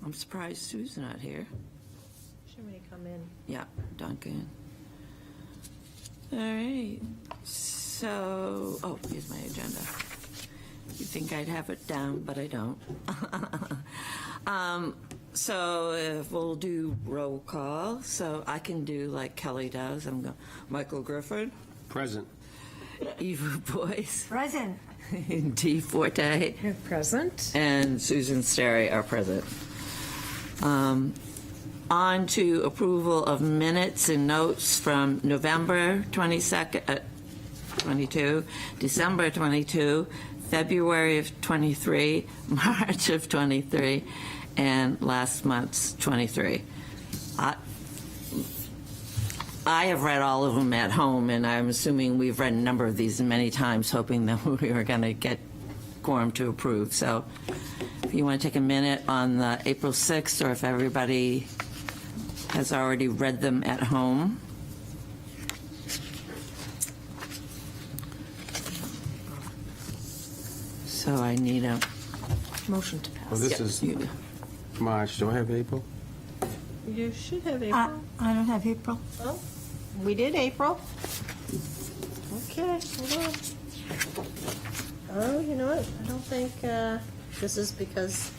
I'm surprised Sue's not here. Should we come in? Yeah, Duncan. All right. So, oh, here's my agenda. You think I'd have it down, but I don't. So if we'll do roll call. So I can do like Kelly does. I'm going, Michael Griffin, Present. Eva Boyce, Present. Dee Forte, Present. and Susan Sterry are present. On to approval of minutes and notes from November 22nd, 22, December 22, February of 23, March of 23, and last month's 23. I have read all of them at home, and I'm assuming we've read a number of these many times, hoping that we were going to get quorum to approve. So if you want to take a minute on the April 6th, or if everybody has already read them at home. So I need a Motion to pass. Well, this is March. Do I have April? You should have April. I don't have April. Oh, we did April. Okay, hold on. Oh, you know what? I don't think this is because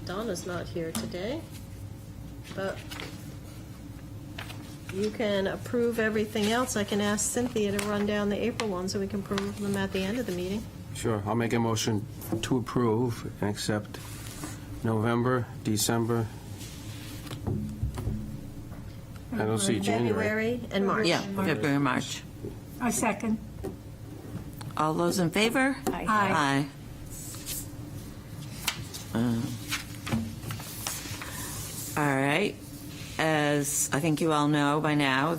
Donna's not here today. But you can approve everything else. I can ask Cynthia to run down the April ones so we can approve them at the end of the meeting. Sure. I'll make a motion to approve and accept November, December. I don't see January. February and March. Yeah, February, March. I second. All those in favor? Aye. Aye. All right. As I think you all know by now,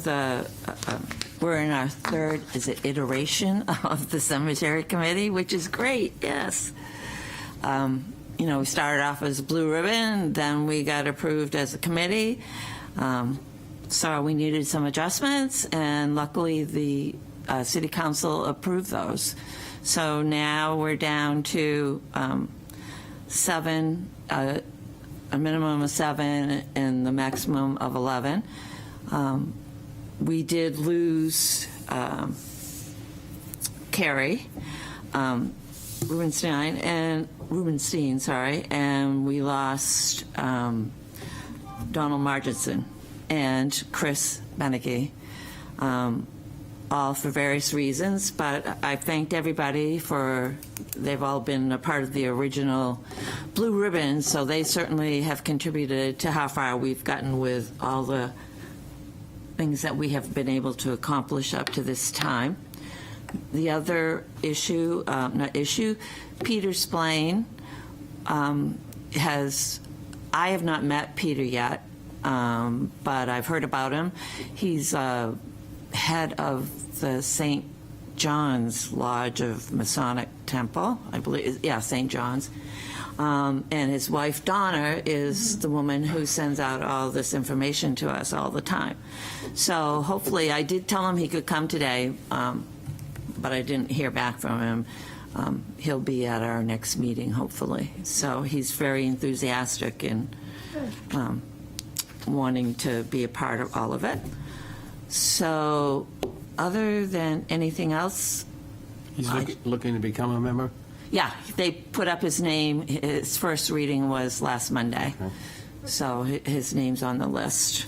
we're in our third, iteration of the cemetery committee, which is great. Yes. We started off as Blue Ribbon, then we got approved as a committee. So we needed some adjustments, and luckily the city council approved those. So now we're down to 7, a minimum of 7 and the maximum of 11. We did lose Carrie Rubenstein, and we lost Donald Marginson and Chris Beneke, all for various reasons, but I thanked everybody they've all been a part of the original Blue Ribbon, so they certainly have contributed to how far we've gotten with all the things that we have been able to accomplish up to this time. The other issue, Peter Splain I have not met Peter yet, but I've heard about him. He's head of the St. John's Lodge of Masonic Temple, I believe. Yeah, St. John's. And his wife, Donna, is the woman who sends out all this information to us all the time. So hopefully, I did tell him he could come today, but I didn't hear back from him. He'll be at our next meeting, hopefully. So he's very enthusiastic and wanting to be a part of all of it. So other than anything else, He's looking to become a member? yeah, they put up his name. His first reading was last Monday. Okay. So his name's on the list.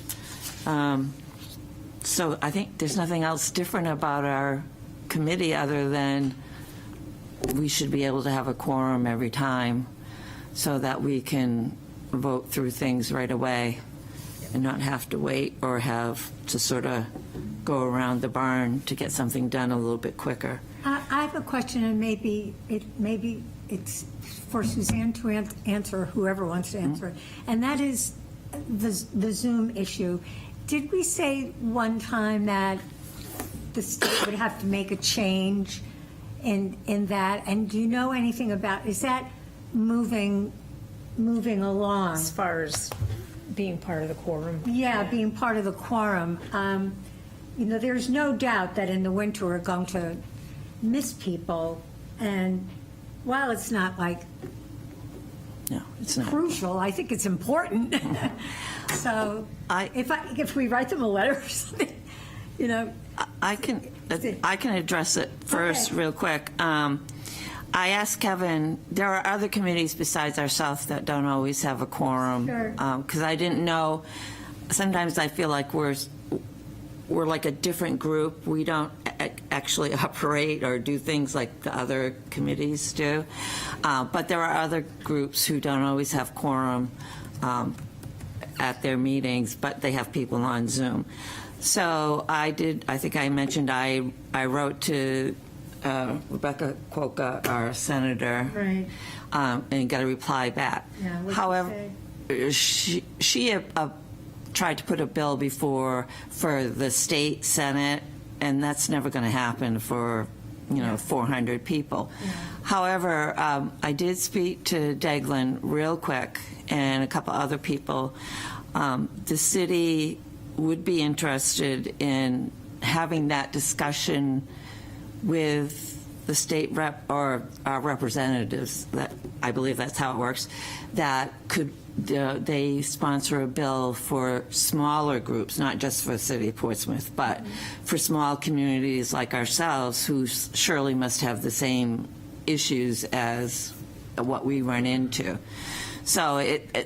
So I think there's nothing else different about our committee other than we should be able to have a quorum every time so that we can vote through things right away and not have to wait or have to sort of go around the barn to get something done a little bit quicker. I have a question, and maybe it's for Suzanne to answer, or whoever wants to answer it, and that is the Zoom issue. Did we say one time that the state would have to make a change in that? And do you know anything about, is that moving along? As far as being part of the quorum. Yeah, being part of the quorum. There's no doubt that in the winter we're going to miss people, and while it's not like No. It's not. crucial. I think it's important. So if we write them a letter or something, you know, I can address it first, Okay. real quick. I asked Kevin, there are other committees besides ourselves that don't always have a quorum. Sure. Because I didn't know, sometimes I feel like we're like a different group. We don't actually operate or do things like the other committees do. But there are other groups who don't always have quorum at their meetings, but they have people on Zoom. So I think I mentioned I wrote to Rebecca Quokka, our senator, Right. and got a reply back. Yeah, what'd she However, she tried to put a bill before for the state senate, and that's never going to happen for 400 people. However, I did speak to Deglin real quick and a couple other people. The city would be interested in having that discussion with the state rep or our representatives. That I believe that's how it works. That could they sponsor a bill for smaller groups, not just for the city of Portsmouth, but for small communities like ourselves who surely must have the same issues as what we run into. So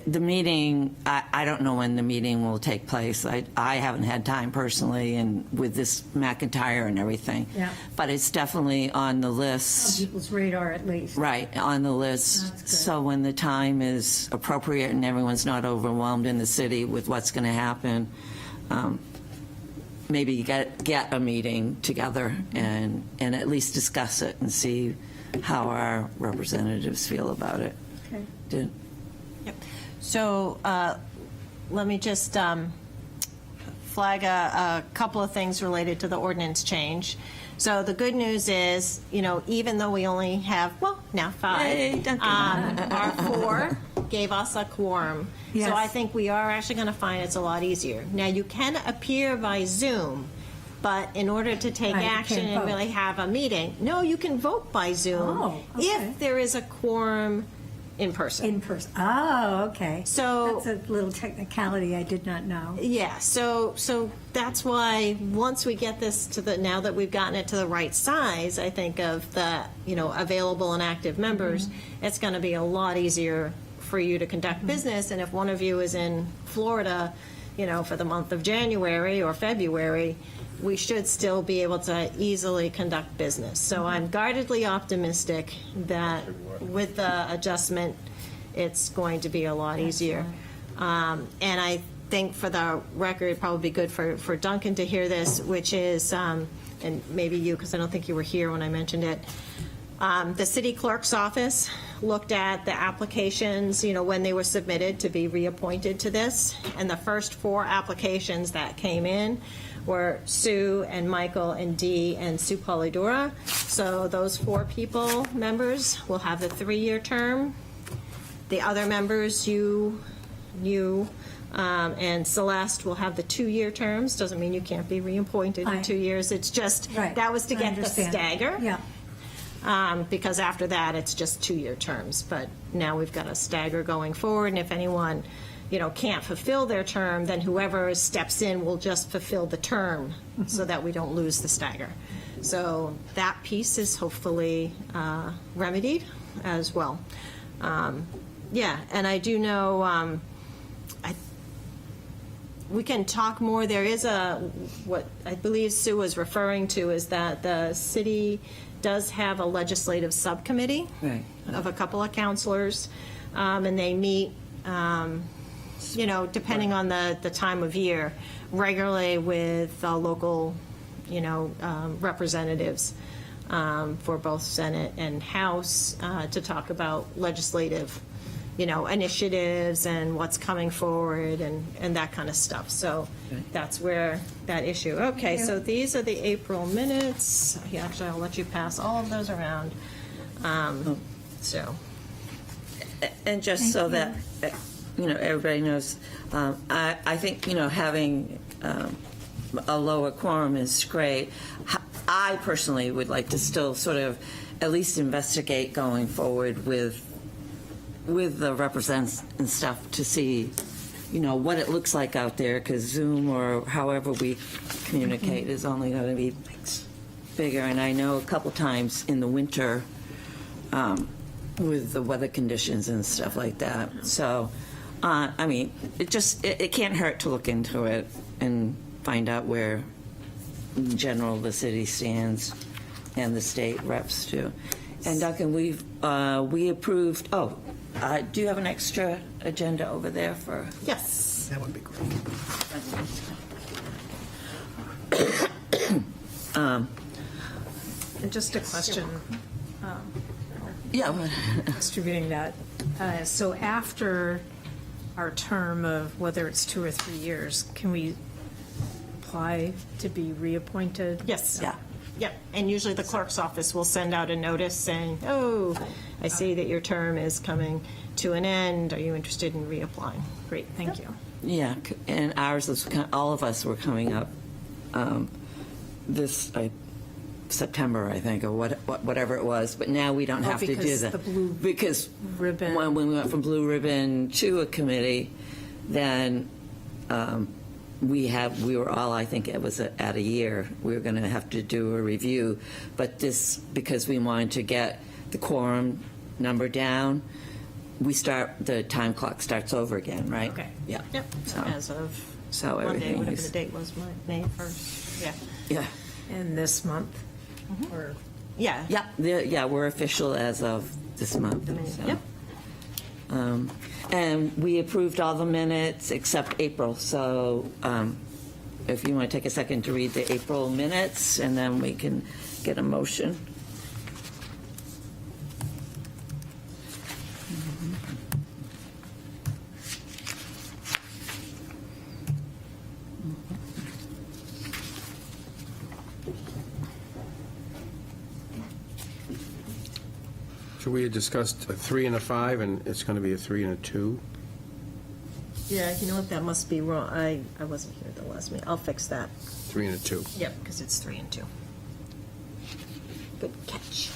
the meeting, I don't know when the meeting will take place. I haven't had time personally, and with this McIntyre and everything. Yeah. But it's definitely on the on list. people's radar at least. Right, on the list. That's good. So when the time is appropriate and everyone's not overwhelmed in the city with what's going to happen, maybe get a meeting together and at least discuss it and see how our representatives feel about it. Okay. Yep. So let me just flag a couple of things related to the ordinance change. So the good news is, even though we only have, now 5, Yay, Duncan. our 4 gave us a quorum. Yes. So I think we are actually going to find it's a lot easier. Now, you can appear by Zoom, but in order to take Right, you action can't and vote. really have a meeting, no, you can vote by Zoom Oh, okay. if there is a quorum in person. In person. Oh, okay. So- That's a little technicality I did not know. Yeah, so that's why once we get this now that we've gotten it to the right size, I think of the, available and active members, it's going to be a lot easier for you to conduct business. And if one of you is in Florida, for the month of January or February, we should still be able to easily conduct business. So I'm guardedly optimistic that with the adjustment, it's going to be a lot easier. And I think for the record, it'd probably be good for Duncan to hear this, which is, and maybe you, because I don't think you were here when I mentioned it, the city clerk's office looked at the applications, when they were submitted to be reappointed to this, and the first 4 applications that came in were Sue and Michael and Dee and Sue Polidora. So those 4 members will have the 3-year term. The other members, you and Celeste, will have the 2-year terms. Doesn't mean you can't be reappointed in Right. 2 years. It's just, Right. that was to I get the understand. stagger. Yeah. Because after that, it's just 2-year terms. But now we've got a stagger going forward, and if anyone, can't fulfill their term, then whoever steps in will just fulfill the term so that we don't lose the stagger. So that piece is hopefully remedied as well. Yeah, and I do know, we can talk more. There is what I believe Sue was referring to is that the city does have a legislative subcommittee Right. of a couple of counselors, and they meet, depending on the time of year, regularly with local, representatives for both Senate and House to talk about legislative, initiatives and what's coming forward and that kind of stuff. So that's where that issue. Okay, so these are the April minutes. Yeah, actually, I'll let you pass all of those around. So. And just so that, everybody knows, I think, having a lower quorum is great. I personally would like to still sort of at least investigate going forward with with the representatives and stuff to see, what it looks like out there, because Zoom or however we communicate is only going to be bigger. And I know a couple times in the winter, with the weather conditions and stuff like that. So, it can't hurt to look into it and find out where, in general, the city stands and the state reps too. And Duncan, we approved, do you have an extra agenda over there for? Yes. That would be great. And just a question, Yeah. distributing that. So after our term of whether it's 2 or 3 years, can we apply to be reappointed? Yes. Yeah. Yep, and usually the clerk's office will send out a notice saying, oh, I see that your term is coming to an end. Are you interested in reapplying? Great, thank you. Yeah, and ours was, all of us were coming up this September, I think, or whatever it was. But now we don't have to do because that. the blue because ribbon- when we went from blue ribbon to a committee, then we were all, I think it was at a year, we were going to have to do a review. But this, because we wanted to get the quorum number down, the time clock starts over again, right? Okay. Yeah. Yep, So- as of So Monday, everything whatever is- the date was, May 1st. Yeah. Yeah. And this month, or Yeah. Yeah, we're official as of this month. so. Yep. And we approved all the minutes except April, so if you want to take a second to read the April minutes, and then we can get a motion. So we had discussed a 3 and a 5, and it's going to be a 3 and a 2. Yeah, you know what, that must be wrong. I wasn't here at the last meeting. I'll fix that. 3 and a 2. Yep, because it's 3 and 2. Good catch.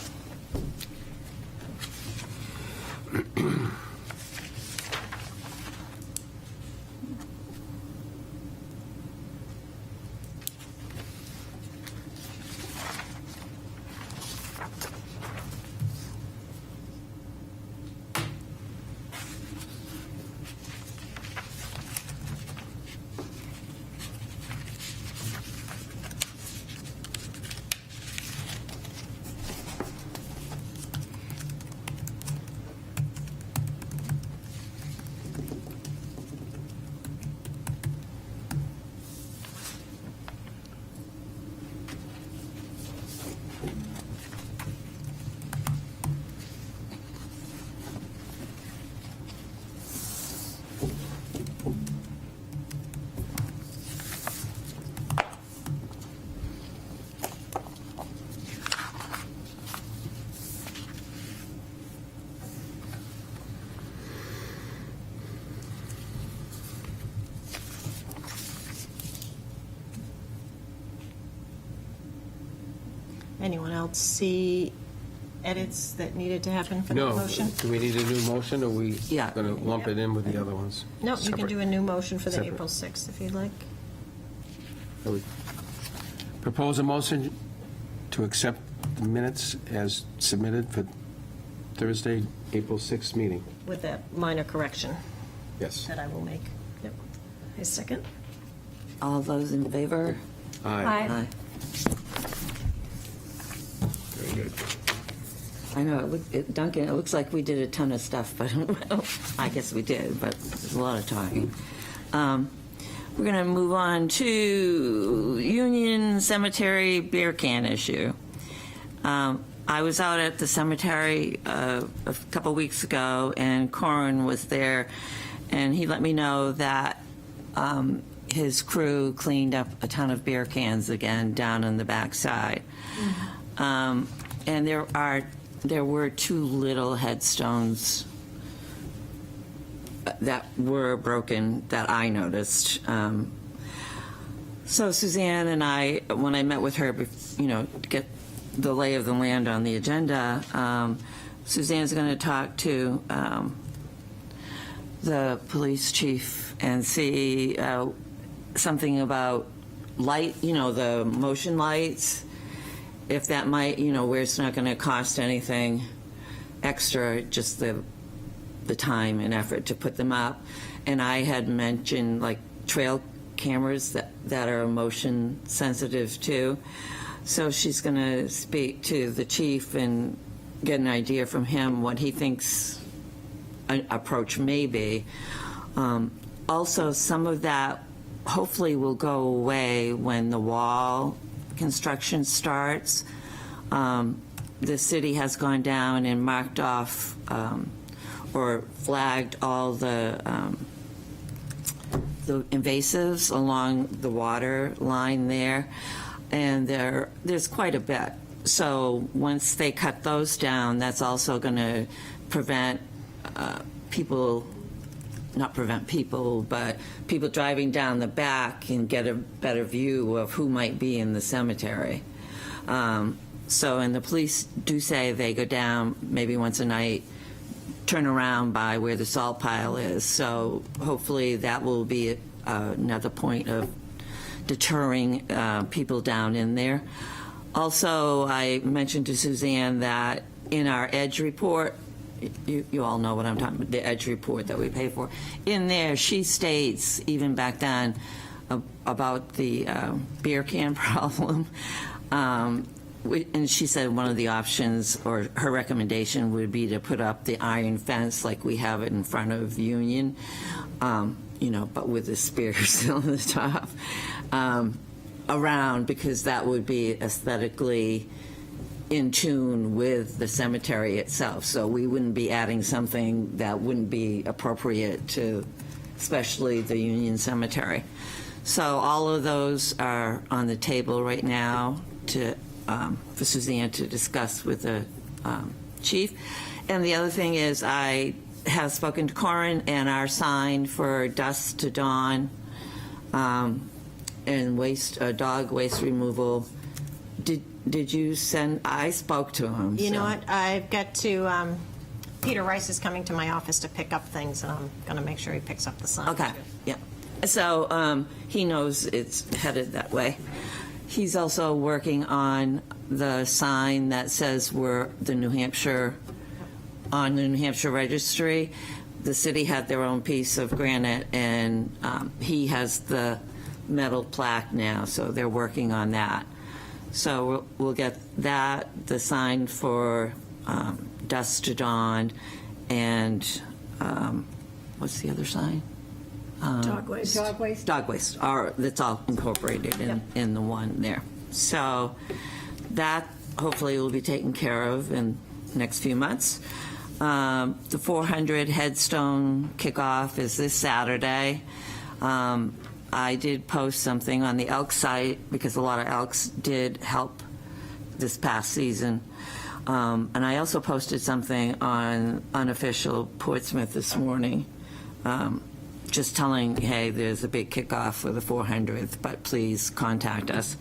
Anyone else see edits that needed to happen for the No. motion? Do we need a new motion, or are we Yeah. going to lump it in with the other ones? No, you can Separate. do a new motion for the Separate. April 6th if you'd like. I would propose a motion to accept the minutes as submitted for Thursday, April 6th meeting. With that minor correction Yes. that I will make. Yep. a second? All those in favor? Aye. Very good. I know, Duncan, it looks like we did a ton of stuff, but I guess we did, but there's a lot of talking. We're going to move on to Union Cemetery beer can issue. I was out at the cemetery a couple weeks ago, and Corin was there, and he let me know that his crew cleaned up a ton of beer cans again down in the backside. And there were 2 little headstones that were broken that I noticed. So Suzanne and I, when I met with her, to get the lay of the land on the agenda, Suzanne's going to talk to the police chief and see something about light, the motion lights, if that might, where it's not going to cost anything extra, just the time and effort to put them up. And I had mentioned like trail cameras that are motion sensitive too. So she's going to speak to the chief and get an idea from him what he thinks an approach may be. Also, some of that hopefully will go away when the wall construction starts. The city has gone down and marked off or flagged all the invasives along the water line there, and there's quite a bit. So once they cut those down, that's also going to prevent people, not prevent people, but people driving down the back and get a better view of who might be in the cemetery. And the police do say they go down maybe once a night, turn around by where the salt pile is. So hopefully that will be another point of deterring people down in there. Also, I mentioned to Suzanne that in our EDGE report, you all know what I'm talking about, the EDGE report that we pay for. In there, she states, even back then, about the beer can problem. And she said one of the options, or her recommendation, would be to put up the iron fence like we have it in front of Union, but with the spear still on the top, around, because that would be aesthetically in tune with the cemetery itself. So we wouldn't be adding something that wouldn't be appropriate to, especially the Union Cemetery. So all of those are on the table right now for Suzanne to discuss with the chief. And the other thing is I have spoken to Corin, and our sign for dusk to dawn and dog waste removal. Did you send? I spoke to him. You know what? I've got to, Peter Rice is coming to my office to pick up things, and I'm going to make sure he picks up the sign. Okay, yeah. So he knows it's headed that way. He's also working on the sign that says we're the New Hampshire, on the New Hampshire registry. The city had their own piece of granite, and he has the metal plaque now, so they're working on that. So we'll get that, the sign for dusk to dawn, and what's the other sign? Dog waste. Dog waste. Dog waste, that's all incorporated in the one there. So that hopefully will be taken care of in the next few months. The 400 headstone kickoff is this Saturday. I did post something on the elk site because a lot of elks did help this past season. And I also posted something on unofficial Portsmouth this morning, just telling, hey, there's a big kickoff for the 400th, but please contact us.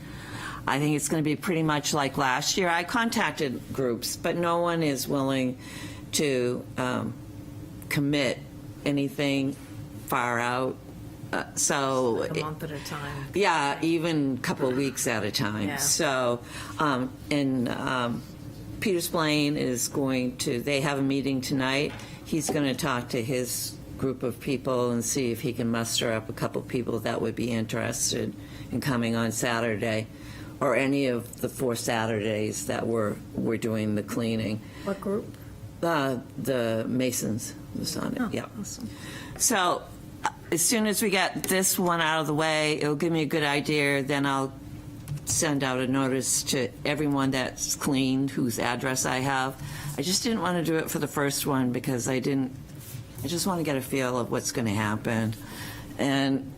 I think it's going to be pretty much like last year. I contacted groups, but no one is willing to commit anything far out. Like a month at a time. Yeah, even a couple of weeks at a time. Yeah. So, Peter Splain is going to, they have a meeting tonight. He's going to talk to his group of people and see if he can muster up a couple people that would be interested in coming on Saturday, or any of the 4 Saturdays that we're doing the cleaning. What group? The Masons was on it, Oh, yeah. awesome. So as soon as we get this one out of the way, it'll give me a good idea. Then I'll send out a notice to everyone that's cleaned, whose address I have. I just didn't want to do it for the first one because I just want to get a feel of what's going to happen. And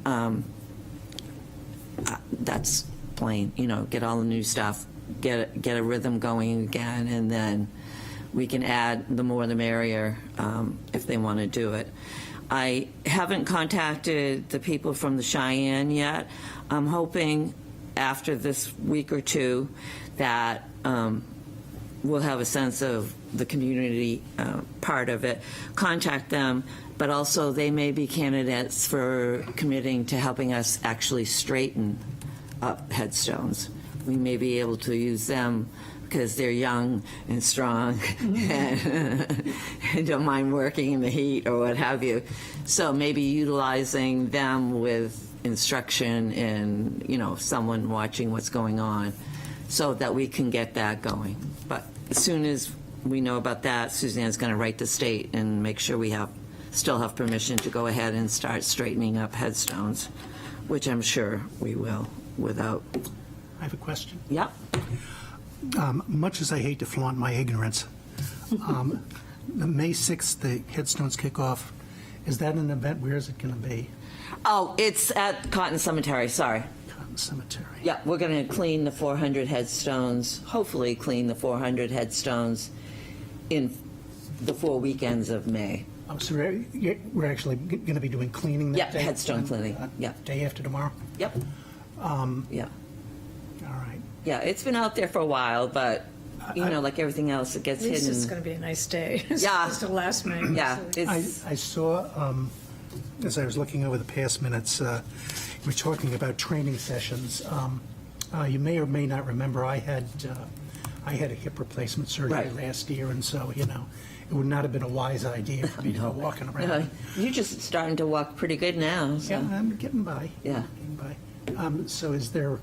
that's plain, get all the new stuff, get a rhythm going again, and then we can add the more the merrier if they want to do it. I haven't contacted the people from the Cheyenne yet. I'm hoping after this week or two that we'll have a sense of the community part of it, contact them, but also they may be candidates for committing to helping us actually straighten up headstones. We may be able to use them because they're young and strong and don't mind working in the heat or what have you. So maybe utilizing them with instruction and, someone watching what's going on so that we can get that going. But as soon as we know about that, Suzanne's going to write the state and make sure we still have permission to go ahead and start straightening up headstones, which I'm sure we will without. I have a question. Yep. Much as I hate to flaunt my ignorance, the May 6th, the headstones kick off. Is that an event? Where is it going to be? Oh, it's at Cotton Cemetery, sorry. Cotton Cemetery. Yeah, we're going to clean the 400 headstones, hopefully clean the 400 headstones in the 4 weekends of May. Oh, so we're actually going to be doing cleaning that Yeah, day? headstone cleaning, yeah. Day after tomorrow? Yep. Yeah. All right. Yeah, it's been out there for a while, but, like everything else, it gets At least it's hidden. going to be a nice day. It's Yeah. just a last minute. Yeah, so- it's, I saw, as I was looking over the past minutes, we're talking about training sessions. You may or may not remember, I had a hip replacement surgery Right. last year, and so, it would not have been a wise idea for me to go walking around. you're just starting to walk pretty good now, so. Yeah, I'm getting by. Yeah. Getting by. So is there,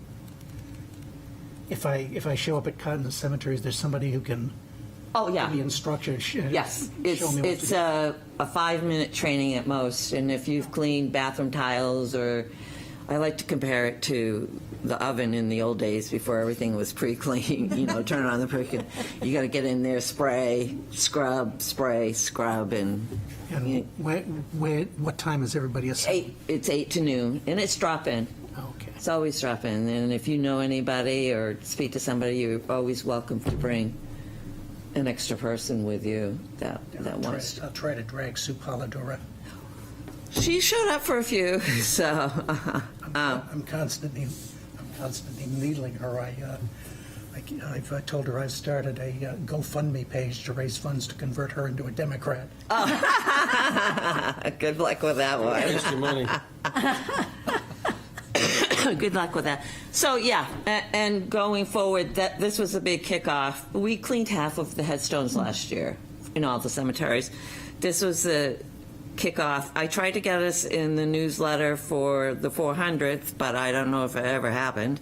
if I show up at Cotton Cemetery, is there somebody who can Oh, yeah. give me instruction? Yes, show me what it's to do? a 5-minute training at most, and if you've cleaned bathroom tiles, or I like to compare it to the oven in the old days before everything was pre-clean, turn on the pre-clean. You got to get in there, spray, scrub, and And what time is everybody asleep? it's 8 to noon, and it's drop-in. Okay. It's always drop-in, and if you know anybody or speak to somebody, you're always welcome to bring an extra person with you that wants. I'll try to drag Sue Polidora. She showed up for a few, so. I'm constantly needling her. I've told her I've started a GoFundMe page to raise funds to convert her into a Democrat. Good luck with that one. Waste your money. Good luck with that. So, yeah, and going forward, this was a big kickoff. We cleaned half of the headstones last year in all the cemeteries. This was the kickoff. I tried to get us in the newsletter for the 400th, but I don't know if it ever happened.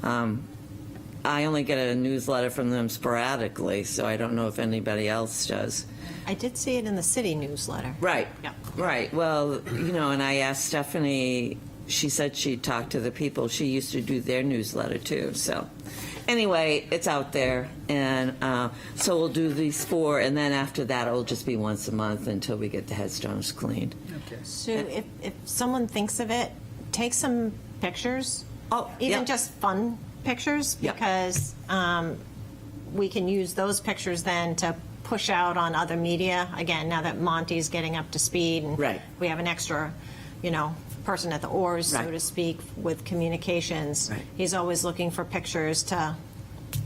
I only get a newsletter from them sporadically, so I don't know if anybody else does. I did see it in the city newsletter. Right. Yeah. Right. Well, and I asked Stephanie, she said she'd talk to the people. She used to do their newsletter too. So anyway, it's out there. And so we'll do these 4, and then after that, it'll just be once a month until we get the headstones cleaned. Okay. Sue, if someone thinks of it, take some pictures. Oh, Even yeah. just fun pictures, Yeah. because we can use those pictures then to push out on other media. Again, now that Monty's getting up to speed, and Right. we have an extra, person at the oars, so Right. to speak, with communications. Right. He's always looking for pictures to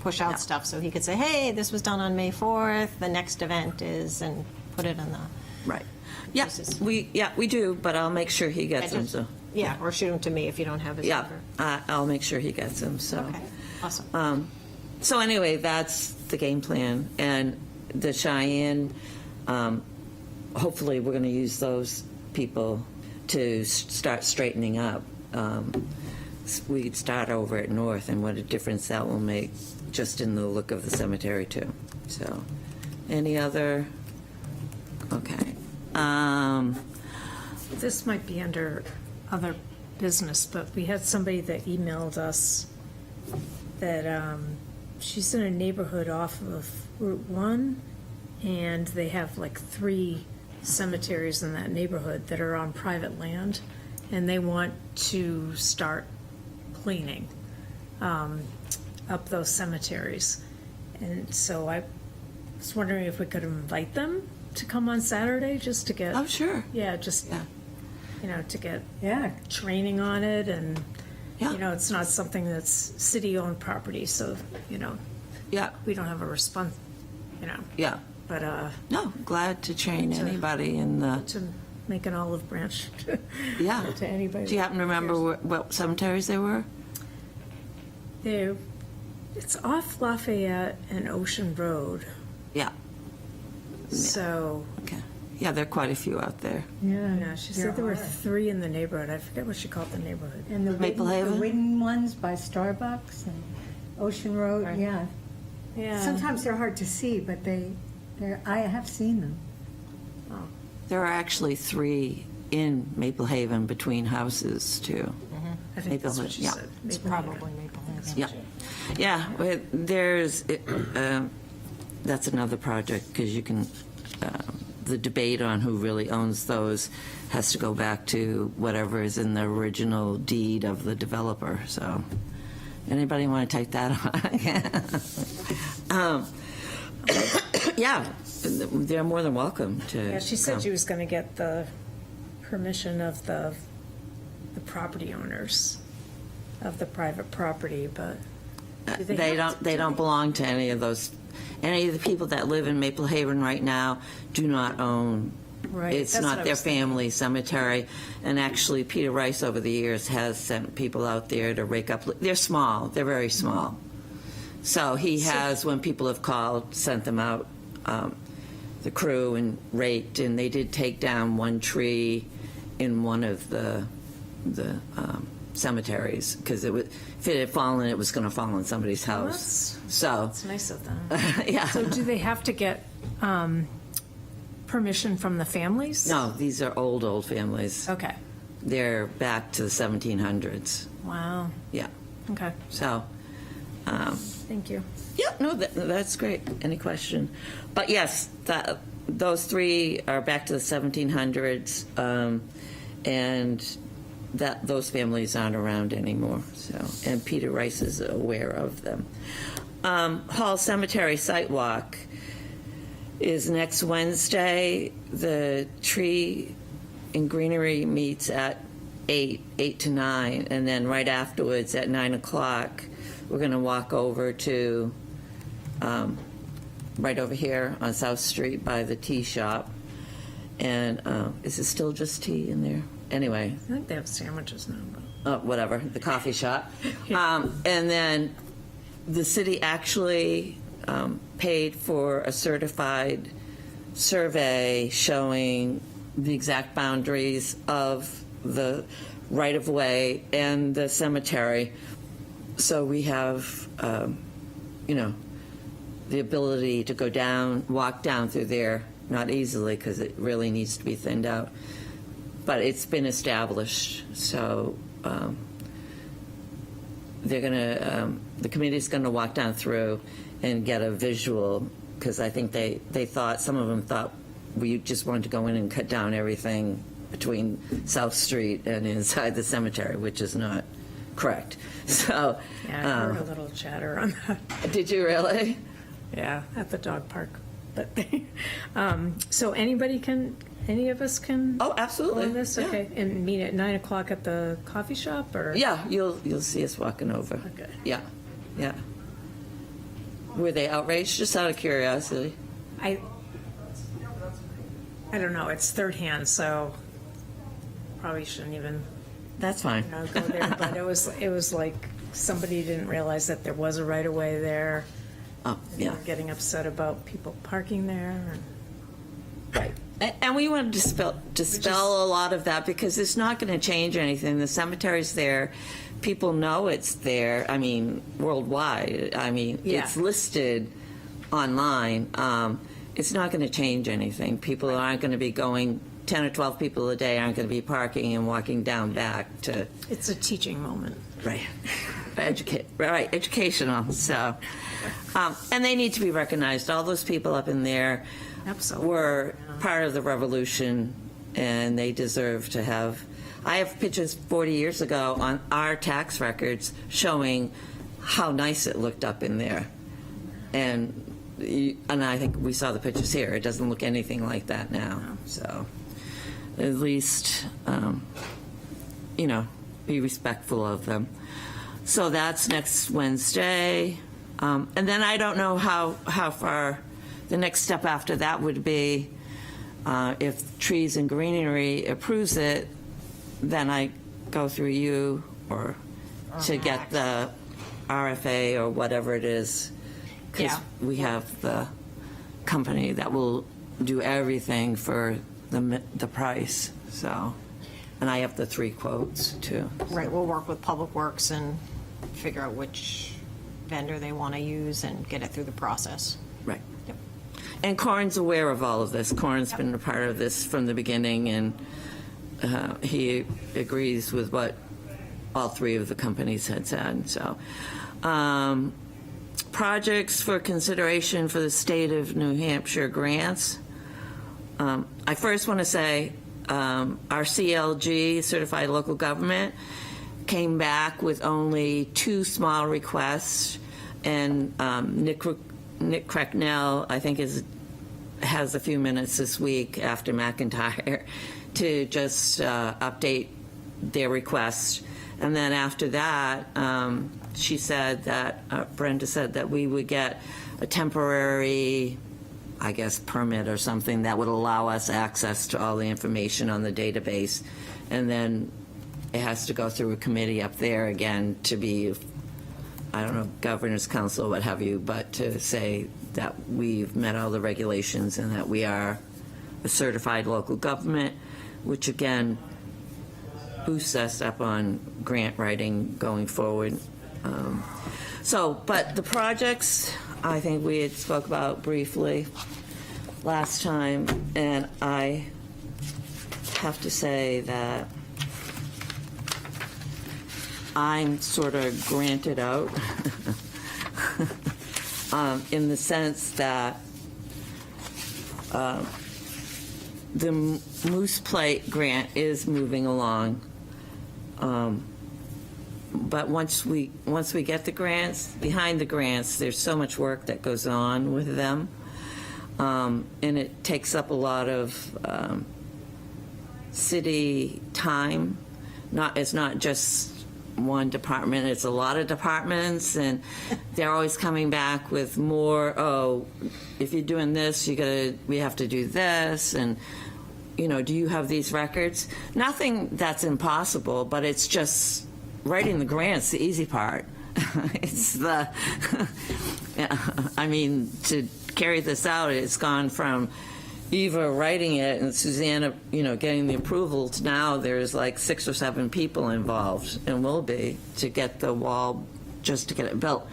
push out Yeah. stuff, so he could say, hey, this was done on May 4th, the next event is, and put it in the... Right. Yeah, This is- we do, but I'll make sure he gets them. So Yeah, or shoot him to me if you don't have his yeah, number. I'll make sure he gets them. So. Okay, awesome. So anyway, that's the game plan. And the Cheyenne, hopefully we're going to use those people to start straightening up. We'd start over at North, and what a difference that will make just in the look of the cemetery too. So any other? Okay. This might be under other business, but we had somebody that emailed us that she's in a neighborhood off of Route 1, and they have like 3 cemeteries in that neighborhood that are on private land, and they want to start cleaning up those cemeteries. And so I was wondering if we could invite them to come on Saturday just to get. Oh, sure. Yeah, just, Yeah. to get Yeah. training on it, and, Yeah. it's not something that's city-owned property, so, Yeah, we don't have a response, you know, yeah. but No, glad to train anybody in the, to make an olive branch yeah. to anybody. Do you happen to remember what cemeteries they were? There, it's off Lafayette and Ocean Road, Yeah, so, okay. Yeah, there are quite a few out there. yeah, she said there were 3 in the neighborhood. I forget what she called the neighborhood. And the Maple Whidden- Haven? The Whidden ones by Starbucks and Ocean Road, Right. yeah. Yeah. Sometimes they're hard to see, but I have seen them. There are actually 3 in Maple Haven between houses, too. I think that's Maple what she Haven, said. It's Maple Haven. probably Maple Haven. Yeah, yeah. But there's that's another project because you can. The debate on who really owns those has to go back to whatever is in the original deed of the developer. So, anybody want to take that on? Yeah, they're more than welcome to. Yeah, she said come. she was going to get the permission of the property owners of the private property, but do They have don't. They don't belong to any of those. Any of the people that live in Maple Haven right now do not own. Right, It's that's what not I their was thinking. family cemetery. And actually, Peter Rice over the years has sent people out there to rake up. They're small. They're very small. So he has, when people have called, sent them out, the crew, and raked. And they did take down one tree in one of the cemeteries because if it had fallen, it was going to fall on somebody's house. So, it's nice of them. yeah. So do they have to get permission from the families? No, these are old families. Okay. They're back to the 1700s. Wow. Yeah. Okay. So, Thank you. yeah, no, that's great. Any question? But yes, those 3 are back to the 1700s, and those families aren't around anymore. So, and Peter Rice is aware of them. Hall Cemetery Site Walk is next Wednesday. The Tree and Greenery meets at 8 to 9, and then right afterwards at 9 o'clock, we're going to walk over to right over here on South Street by the tea shop. And is it still just tea in there? Anyway, I think they have sandwiches now. But whatever, the coffee shop. And then the city actually paid for a certified survey showing the exact boundaries of the right-of-way and the cemetery. So we have, the ability to go down, walk down through there, not easily because it really needs to be thinned out. But it's been established, so they're going to, the committee's going to walk down through and get a visual, because I think they thought, some of them thought we just wanted to go in and cut down everything between South Street and inside the cemetery, which is not correct. So, yeah, I heard a little chatter on that. did you really? Yeah, at the dog park. But so any of us can. Oh, absolutely. Go on this, Yeah. okay, and meet at 9 o'clock at the coffee shop, or Yeah, you'll see us walking over. Okay. Yeah, yeah. Were they outraged? Just out of curiosity. I don't know. It's third hand, so probably shouldn't even That's fine. go there. But it was like somebody didn't realize that there was a right of way there. Oh, They yeah. were getting upset about people parking there. And Right. And we want to dispel a lot of that because it's not going to change anything. The cemetery's there. People know it's there. I mean, worldwide. I mean, Yeah. it's listed online. It's not going to change anything. People aren't going to be going, 10 or 12 people a day aren't going to be parking and walking down back to, it's a teaching moment. right, educational. So, and they need to be recognized. All those people up in there Absolutely. were part of the revolution, and they deserve to have. I have pictures 40 years ago on our tax records showing how nice it looked up in there, and I think we saw the pictures here. It doesn't look anything like that now. So, at least, be respectful of them. So that's next Wednesday. And then I don't know how far the next step after that would be. If Trees and Greenery approves it, then I go through you or to get the RFA or whatever it is. Because Yeah. we have the company that will do everything for the price, so. And I have the 3 quotes, too. Right, we'll work with Public Works and figure out which vendor they want to use and get it through the process. Right. Yep. And Corin's aware of all of this. Corin's been a part of this from the beginning, and he agrees with what all 3 of the companies had said, so. Projects for consideration for the state of New Hampshire grants. I first want to say our CLG, Certified Local Government, came back with only 2 small requests, and Nick Cracknell, I think, has a few minutes this week after McIntyre to just update their request. And then after that, she said that, Brenda said that we would get a temporary, I guess, permit or something that would allow us access to all the information on the database. And then it has to go through a committee up there again to be, I don't know, governor's council, what have you, but to say that we've met all the regulations and that we are a certified local government, which again boosts us up on grant writing going forward. But the projects, I think we had spoke about briefly last time, and I have to say that I'm sort of granted out in the sense that the Moose Plate grant is moving along. But once we get the grants, behind the grants, there's so much work that goes on with them. And it takes up a lot of city time. It's not just one department, it's a lot of departments, and they're always coming back with more, if you're doing this, we have to do this, and do you have these records? Nothing that's impossible, but it's just writing the grants, the easy part. It's to carry this out, it's gone from Eva writing it and Susanna, getting the approval to now there's like 6 or 7 people involved, and will be, to get the wall, just to get it built.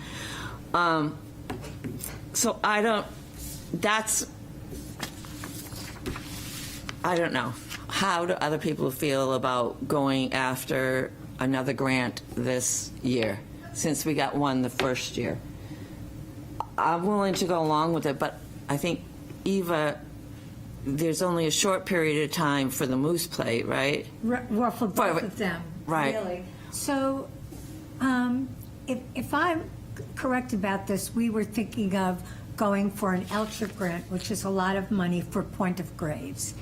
So I don't know. How do other people feel about going after another grant this year, since we got one the first year? I'm willing to go along with it, but I think, Eva, there's only a short period of time for the Moose Plate, right? Well, for both of them, Right. really. So, if I'm correct about this, we were thinking of going for an LCHIP grant, which is a lot of money for Point of Graves.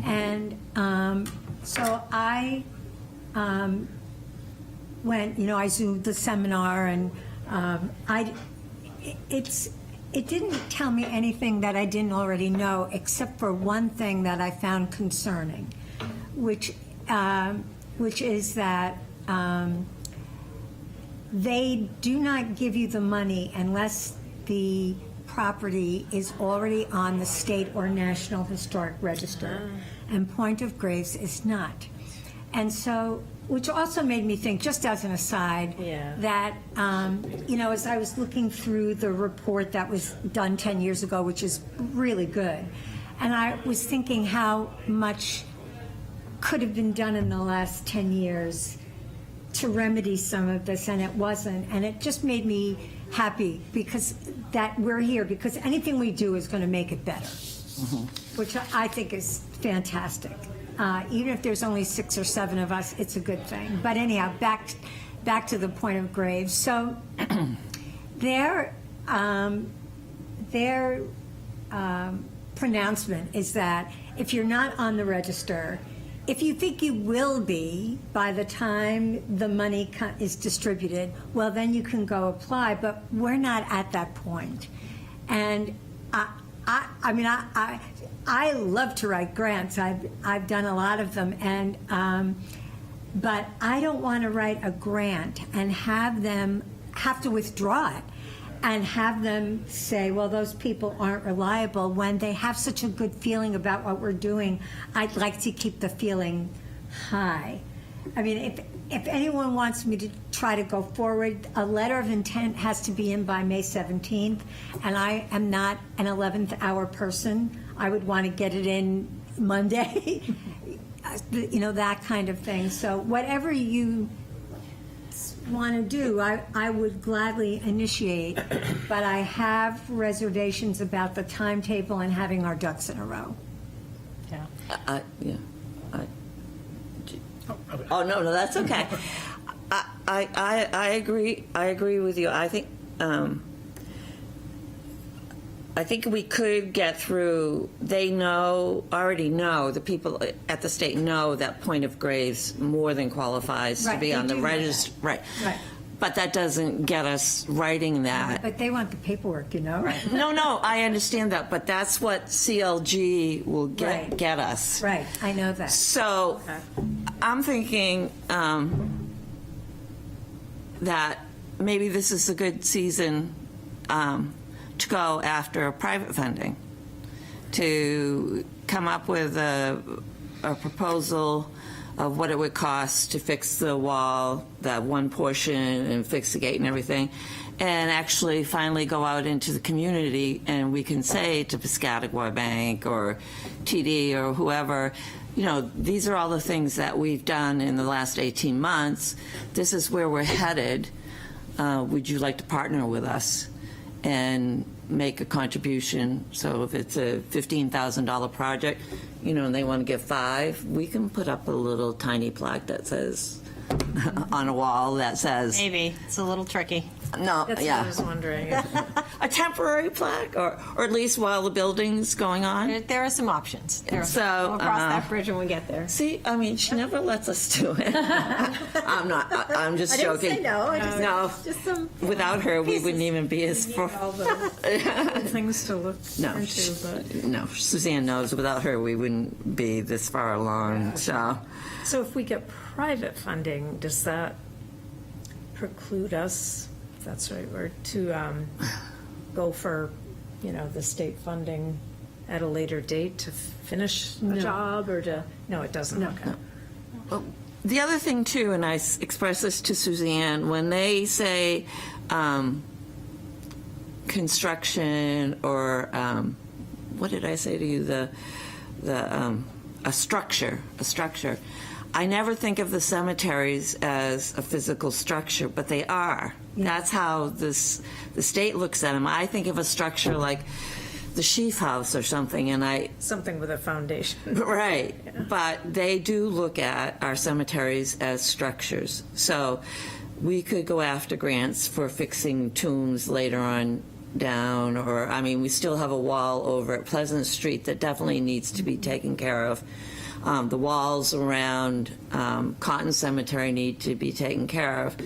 And so I went, I Zoomed the seminar, and it didn't tell me anything that I didn't already know, except for one thing that I found concerning, which is that they do not give you the money unless the property is already on the state or national historic register, and Point of Graves is not. And so, which also made me think, just as an aside, that, as I was looking through the report that was done 10 years ago, which is really good, and I was thinking how much could have been done in the last 10 years to remedy some of this, and it wasn't. And it just made me happy because that we're here, because anything we do is going to make it better, which I think is fantastic. Even if there's only 6 or 7 of us, it's a good thing. But anyhow, back to the Point of Graves. So their pronouncement is that if you're not on the register, if you think you will be by the time the money is distributed, well, then you can go apply, but we're not at that point. And I mean, I love to write grants. I've done a lot of them, and but I don't want to write a grant and have them have to withdraw it and have them say, well, those people aren't reliable, when they have such a good feeling about what we're doing. I'd like to keep the feeling high. I mean, if anyone wants me to try to go forward, a letter of intent has to be in by May 17th, and I am not an 11th hour person. I would want to get it in Monday, you know, that kind of thing. So whatever you want to do, I would gladly initiate, but I have reservations about the timetable and having our ducks in a row. Yeah. Yeah. Oh, no, that's okay. I agree. I agree with you. I think we could get through. They already know, the people at the state know that Point of Graves more than qualifies to Right, be they on the do know that. register. Right. Right. But that doesn't get us writing that. But they want the paperwork, you know? No, I understand that, but that's what CLG will Right. get us. Right, I know that. So I'm thinking that maybe this is a good season to go after private funding, to come up with a proposal of what it would cost to fix the wall, that one portion, and fix the gate and everything, and actually finally go out into the community, and we can say to Piscataqua Bank or TD or whoever, you know, these are all the things that we've done in the last 18 months. This is where we're headed. Would you like to partner with us and make a contribution? So if it's a $15,000 project, you know, and they want to give $5,000, we can put up a little tiny plaque that says, on a wall that says, Maybe. It's a little tricky. no, That's yeah. what I was wondering. A temporary plaque, or at least while the building's going on. There are some options. We'll So, cross that bridge when we get there. See, I mean, she never lets us do it. I'm just I didn't joking. say no. I just, No, just some. without her, we wouldn't even be as. All the things to look No, into, but. no, Suzanne knows. Without her, we wouldn't be this far along. So, So if we get private funding, does that preclude us, if that's the right word, to go for, you know, the state funding at a later date to finish a job, or to, no, it doesn't? No. Okay. the other thing too, and I expressed this to Suzanne, when they say construction or what did I say to you? A structure. I never think of the cemeteries as a physical structure, but they are. That's how the state looks at them. I think of a structure like the Sheaf House or something, and Something with a foundation. right, but they do look at our cemeteries as structures. So we could go after grants for fixing tombs later on down, or, I mean, we still have a wall over at Pleasant Street that definitely needs to be taken care of. The walls around Cotton Cemetery need to be taken care of.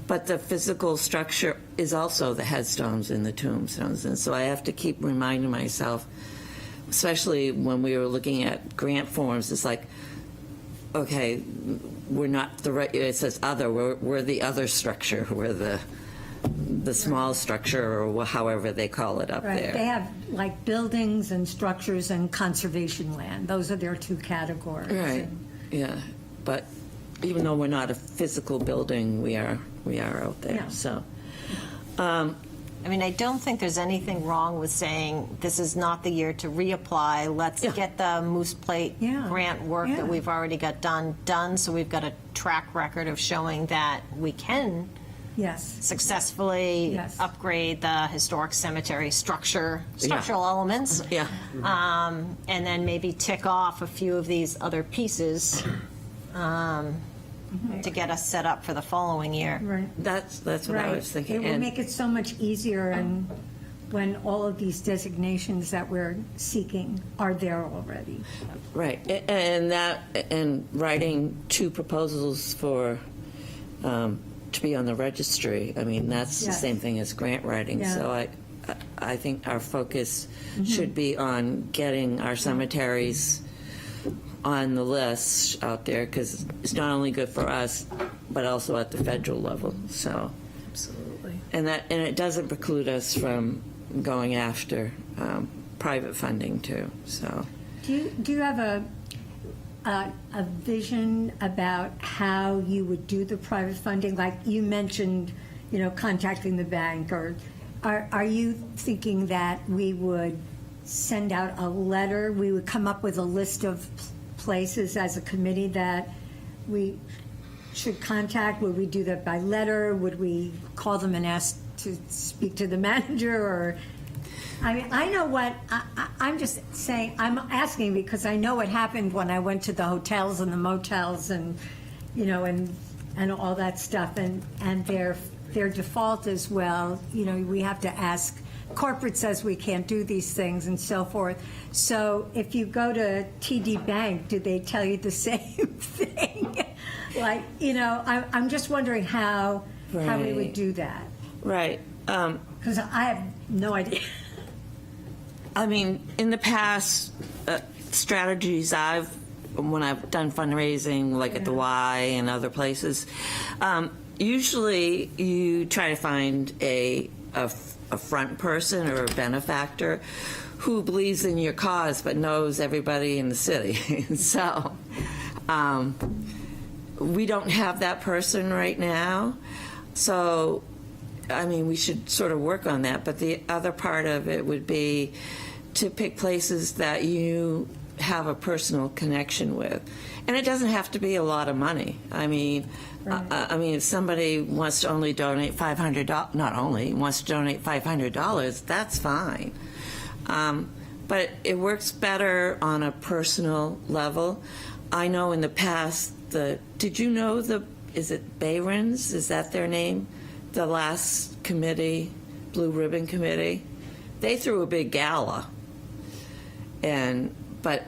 But the physical structure is also the headstones and the tombstones. And so I have to keep reminding myself, especially when we were looking at grant forms, it's like, okay, we're not the right, it says other, we're the other structure, we're the small structure, or however they call it up Right, there. they have like buildings and structures and conservation land. Those are their two categories. Right, And- yeah. But even though we're not a physical building, we are out there, Yeah. so. I mean, I don't think there's anything wrong with saying this is not the year to reapply. Let's Yeah. get the Moose Plate Yeah. grant work Yeah. that we've already got done. So we've got a track record of showing that we can Yes, successfully Yes. upgrade the historic cemetery structural elements. Yeah. And then maybe tick off a few of these other pieces to get us set up for the following year. right. That's what I Right. was thinking. It will And- make it so much easier and when all of these designations that we're seeking are there already. Right, and writing 2 proposals for, to be on the registry, I mean, that's the Yes. same thing as grant writing. Yeah. So I think our focus should be on getting our cemeteries on the list out there, because it's not only good for us, but also at the federal level, so. Absolutely. And it doesn't preclude us from going after private funding too, so. Do you have a vision about how you would do the private funding? Like you mentioned, contacting the bank, or are you thinking that we would send out a letter? We would come up with a list of places as a committee that we should contact? Would we do that by letter? Would we call them and ask to speak to the manager? Or, I mean, I know what, I'm just saying, I'm asking because I know what happened when I went to the hotels and the motels and, and all that stuff. And their default is, well, we have to ask, corporate says we can't do these things and so forth. So if you go to TD Bank, do they tell you the same thing? Like, I'm just wondering how we would Right. do that. Right. Because I have no idea. I mean, in the past, strategies when I've done fundraising, like at the Y and other places, usually you try to find a front person or a benefactor who believes in your cause but knows everybody in the city. So we don't have that person right now. So, I mean, we should sort of work on that. But the other part of it would be to pick places that you have a personal connection with. And it doesn't have to be a lot of money. I mean, if somebody wants to only donate $500, not only wants to donate $500, that's fine. But it works better on a personal level. I know in the past, did you know is it Bayrons? Is that their name? The last committee, Blue Ribbon Committee, they threw a big gala. But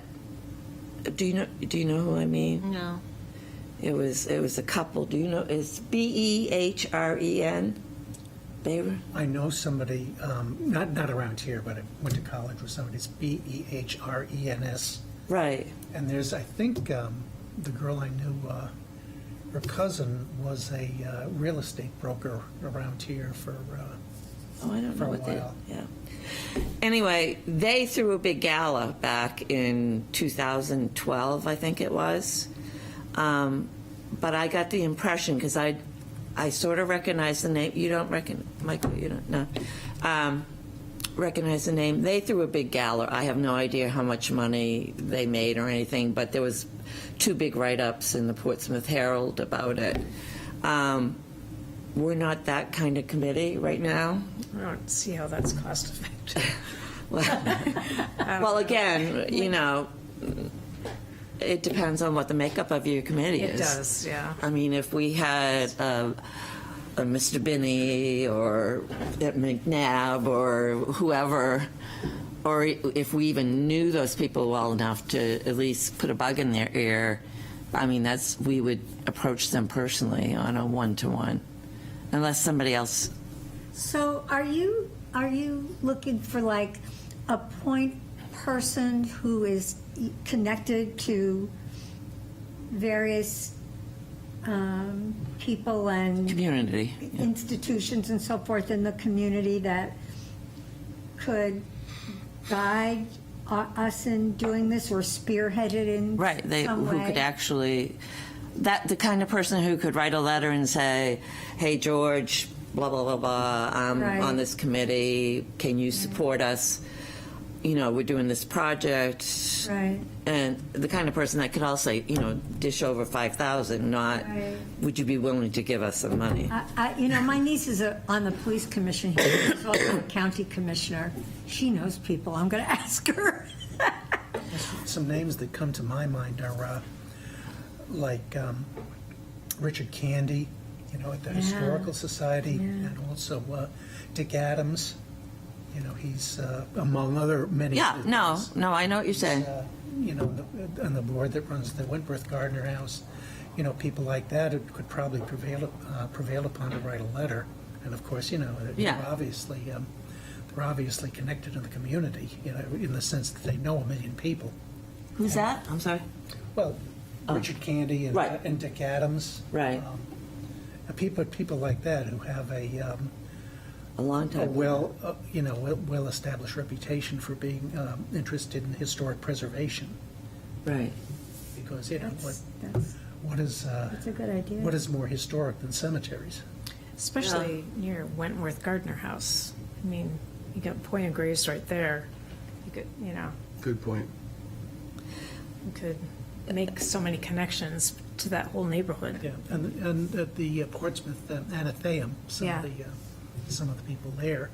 do you know who I mean? No. It was a couple. Do you know? It's Behren? Bayron? I know somebody, not around here, but I went to college with somebody. It's Behrens. Right. And there's, I think, the girl I knew, her cousin was a real estate broker around here for. Oh, I don't For know a what they. while. Yeah. Anyway, they threw a big gala back in 2012, I think it was. But I got the impression, because I sort of recognize the name. You don't Michael, you don't know. Recognize the name. They threw a big gala. I have no idea how much money they made or anything, but there was 2 big write-ups in the Portsmouth Herald about it. We're not that kind of committee right now. I don't see how that's cost effective. Well, again, it depends on what the makeup of your committee is. It does, yeah. I mean, if we had a Mr. Binney or McNabb or whoever, or if we even knew those people well enough to at least put a bug in their ear, I mean, we would approach them personally on a one-to-one, unless somebody else. So are you looking for like a point person who is connected to various people and Community. Yeah. institutions and so forth in the community that could guide us in doing this or spearhead it in Right, some who way? could actually, the kind of person who could write a letter and say, hey, George, blah, blah, blah, blah, I'm Right. on this committee, can you support us? We're doing this project. Right. And the kind of person that could also, dish over 5,000, not, Right. would you be willing to give us some money? My niece is on the police commission here. She's also a county commissioner. She knows people. I'm going to ask her. Some names that come to my mind are like Richard Candy, at the Historical Society, and also Dick Adams. You know, he's among other many. Yeah, no, I know what you're saying. You know, on the board that runs the Wentworth Gardner House, you know, people like that it could probably prevail upon to write a letter. And of course, you know, Yeah. they're obviously connected to the community, you know, in the sense that they know a million people. Who's that? I'm sorry. Well, Richard Candy and, Right. and Dick Adams. Right. People like that who have a long time. well-established reputation for being interested in historic preservation. Right. Because, you know, That's what a good idea. is more historic than cemeteries? Especially near Wentworth Gardner House. I mean, you got Point of Graves right there. You could, you know, Good point. you could make so many connections to that whole neighborhood. Yeah, and at the Portsmouth Anatheum, some Yeah. of the people there,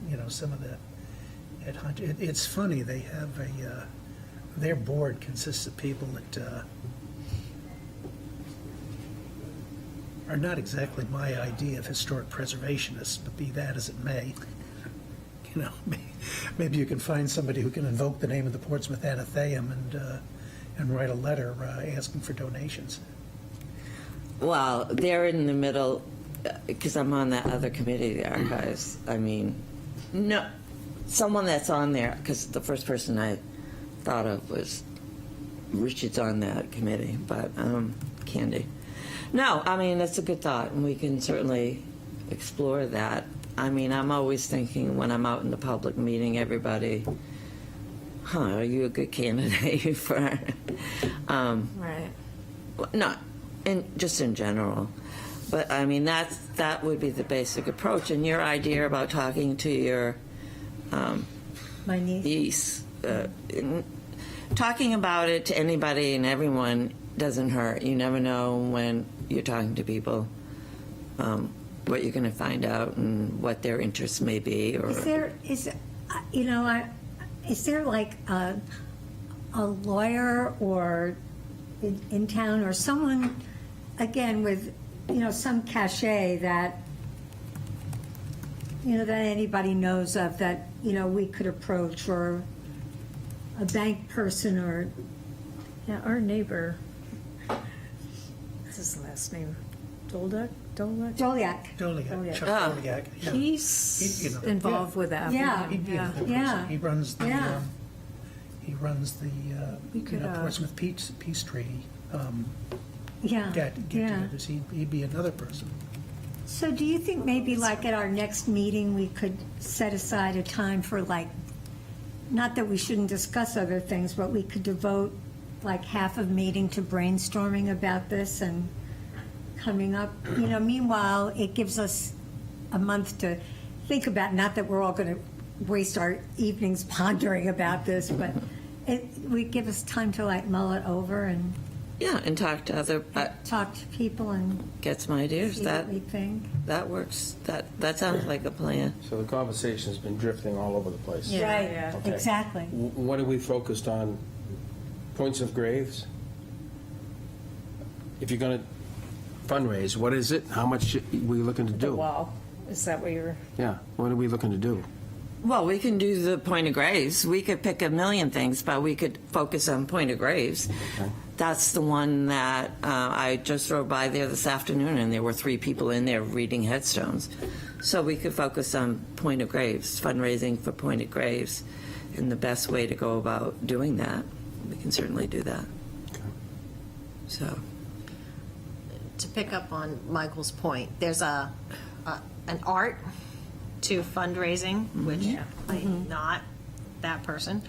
you know, some of the, it's funny, they have their board consists of people that are not exactly my idea of historic preservationists, but be that as it may. You know, maybe you can find somebody who can invoke the name of the Portsmouth Anatheum and write a letter asking for donations. Well, they're in the middle, because I'm on that other committee, the archives. I mean, no, someone that's on there, because the first person I thought of was Richard's on that committee, but Candy. No, I mean, that's a good thought, and we can certainly explore that. I mean, I'm always thinking when I'm out in the public meeting everybody, are you a good candidate for, Right. not, just in general. But, I mean, that would be the basic approach. And your idea about talking to your My niece. niece, talking about it to anybody and everyone doesn't hurt. You never know when you're talking to people what you're going to find out and what their interests may be. Or Is there like a lawyer or in town or someone, again, with, you know, some cachet that, you know, that anybody knows of that, you know, we could approach, or a bank person, or, Yeah, our neighbor, what's his last name? Dolduck? Joliak. Doliak, Chuck Ah. Doliak. Yeah. He's You know, involved with that. Yeah. He'd be a good Yeah. person. He runs the, Yeah. We could, Portsmouth Peace Treaty. Yeah, yeah. Get-togethers. He'd be another person. So do you think maybe like at our next meeting, we could set aside a time for like, not that we shouldn't discuss other things, but we could devote like half of meeting to brainstorming about this and coming up, you know, meanwhile, it gives us a month to think about, not that we're all going to waste our evenings pondering about this, but it would give us time to like mull it over and yeah, and talk to other, talk to people and get some ideas. see what we think. That works. That sounds like a plan. So the conversation's been drifting all over the place. Yeah. Right, Okay. exactly. What are we focused on? Points of graves? If you're going to fundraise, what is it? How much are we looking to The do? wall. Is that what you're? Yeah, what are we looking to do? Well, we can do the Point of Graves. We could pick a million things, but we could focus on Point of Graves. Okay. That's the one that I just drove by there this afternoon, and there were 3 people in there reading headstones. So we could focus on Point of Graves, fundraising for Point of Graves, and the best way to go about doing that. We can certainly do that. So, To pick up on Michael's point, there's an art to fundraising, which I'm not that person.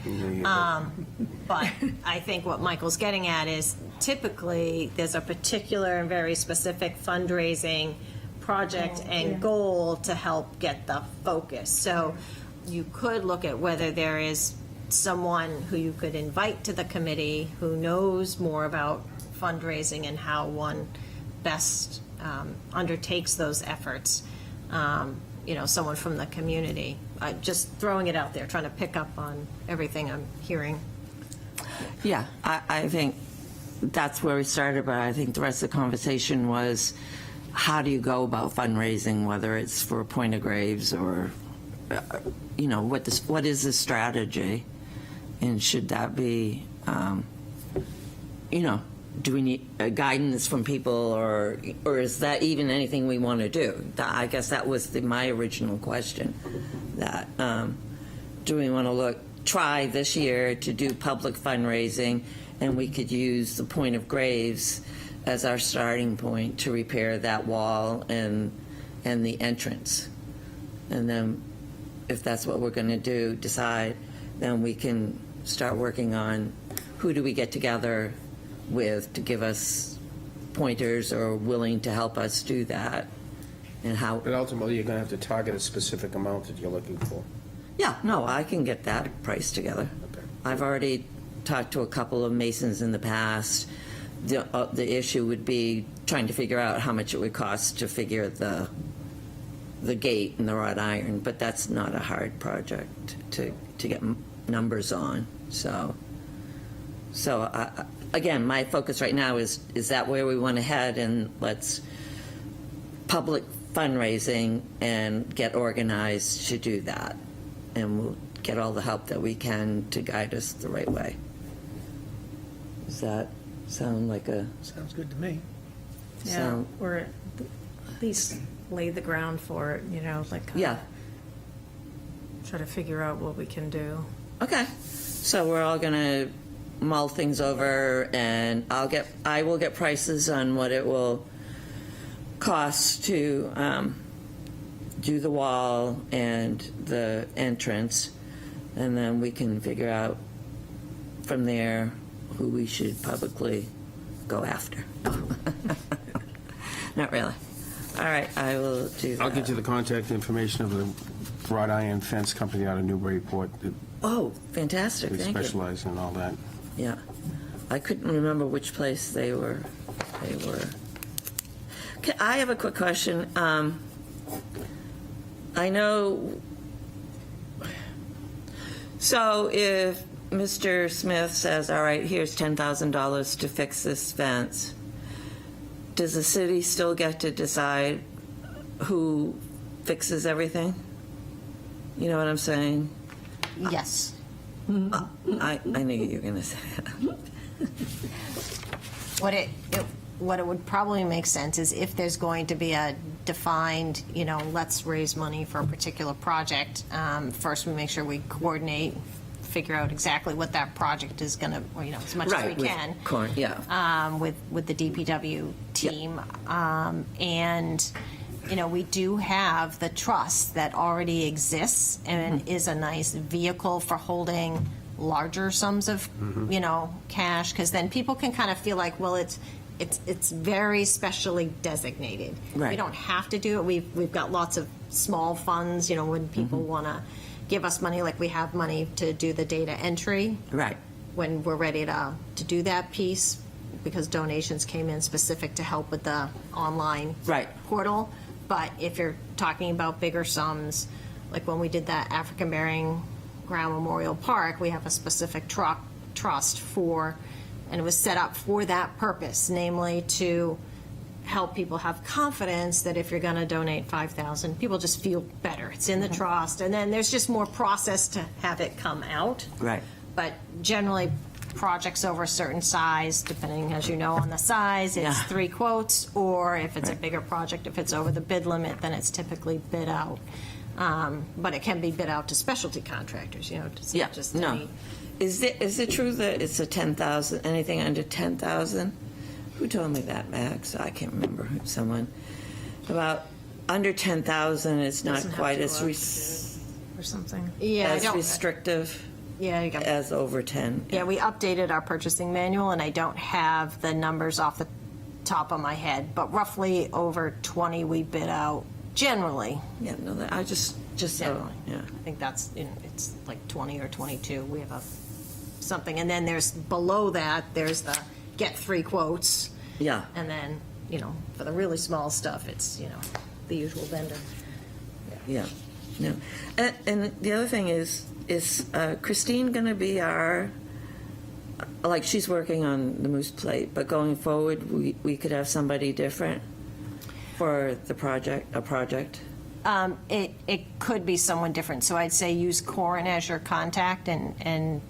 But I think what Michael's getting at is typically there's a particular and very specific fundraising project and goal to help get the focus. So you could look at whether there is someone who you could invite to the committee who knows more about fundraising and how one best undertakes those efforts. You know, someone from the community. Just throwing it out there, trying to pick up on everything I'm hearing. yeah, I think that's where we started, but I think the rest of the conversation was how do you go about fundraising, whether it's for Point of Graves or what is the strategy? And should that be, do we need guidance from people, or is that even anything we want to do? I guess that was my original question. That do we want to try this year to do public fundraising, and we could use the Point of Graves as our starting point to repair that wall and the entrance, and then if that's what we're going to do, decide, then we can start working on who do we get together with to give us pointers or willing to help us do that, and how. But ultimately, you're going to have to target a specific amount that you're looking for. Yeah, no, I can get that price together. Okay. I've already talked to a couple of masons in the past. The issue would be trying to figure out how much it would cost to figure the gate and the wrought iron, but that's not a hard project to get numbers on. So again, my focus right now is that where we want to head, and let's public fundraising and get organized to do that, and we'll get all the help that we can to guide us the right way. Does that sound like a Sounds good to me. Yeah, sound? or at least lay the ground for it, Yeah. try to figure out what we can do. Okay, so we're all gonna mull things over, and I will get prices on what it will cost to do the wall and the entrance, and then we can figure out from there who we should publicly go after. Not really. All right, I will do that. I'll get you the contact information of the wrought iron fence company out of Newburyport that Oh, fantastic, they thank you. specialize in all that. Yeah, I couldn't remember which place they were. Okay, I have a quick question. I know. So if Mr. Smith says, "All right, here's $10,000 to fix this fence," does the city still get to decide who fixes everything? You know what I'm saying? Yes. I knew you were going to say that. What it would probably make sense is if there's going to be a defined, let's raise money for a particular project, first we make sure we coordinate, figure out exactly what that project is going to, as much as we with can. With the DPW team. And, we do have the trust that already exists and is a nice vehicle for holding larger sums of, cash, because then people can kind of feel like, well, it's very specially designated. Right. We don't have to do it. We've got lots of small funds, when people want to give us money, like we have money to do the data entry. Right. When we're ready to do that piece, because donations came in specific to help with the online Right. portal. But if you're talking about bigger sums, like when we did that African Burying Ground Memorial Park, we have a specific trust for, and it was set up for that purpose, namely to help people have confidence that if you're going to donate $5,000, people just feel better. It's in the trust, and then there's just more process to have it come out. Right. But generally, projects over a certain size, depending, as you know, on the size, it's Yeah. 3 quotes, or if it's a bigger project, if it's over the bid limit, then it's typically bid out. But it can be bid out to specialty contractors, it's Yeah, not just no. any. Is it true that it's a 10,000, anything under 10,000? Who told me that, Max? I can't remember. Someone. About under 10,000, it's not Doesn't have quite to as go up or something. Yeah, I as don't, restrictive yeah, you got, as over 10. yeah, we updated our purchasing manual, and I don't have the numbers off the top of my head, but roughly over 20 we bid out, generally. Yeah, no, I just so, Generally. yeah. I think that's, it's like 20 or 22. We have something. And then there's, below that, there's the get 3 quotes. Yeah. And then, for the really small stuff, it's, the usual vendor. Yeah, no. And the other thing is Christine going to be our, like, she's working on the Moose Plate, but going forward, we could have somebody different for a project? It could be someone different, so I'd say use Corin as your contact, and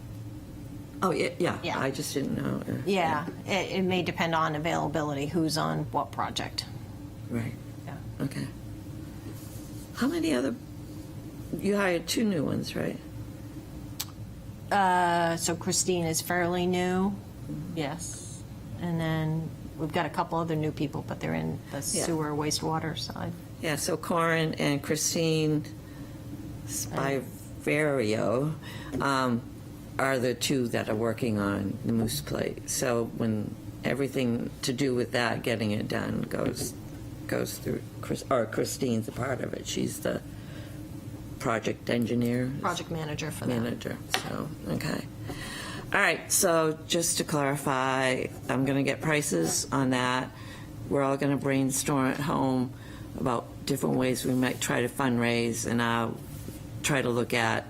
Oh, yeah, Yeah. I just didn't know. yeah, it may depend on availability, who's on what project. Right, Yeah. okay. How many other, you hired 2 new ones, right? So Christine is fairly new, yes. And then we've got a couple other new people, but they're in the Yeah. sewer wastewater side. Yeah, so Corin and Christine Spivario are the 2 that are working on the Moose Plate. So when everything to do with that, getting it done, goes through, Christine's a part of it. She's the project engineer. Project manager for that. Manager, so, okay. All right, so just to clarify, I'm going to get prices on that. We're all going to brainstorm at home about different ways we might try to fundraise, and I'll try to look at,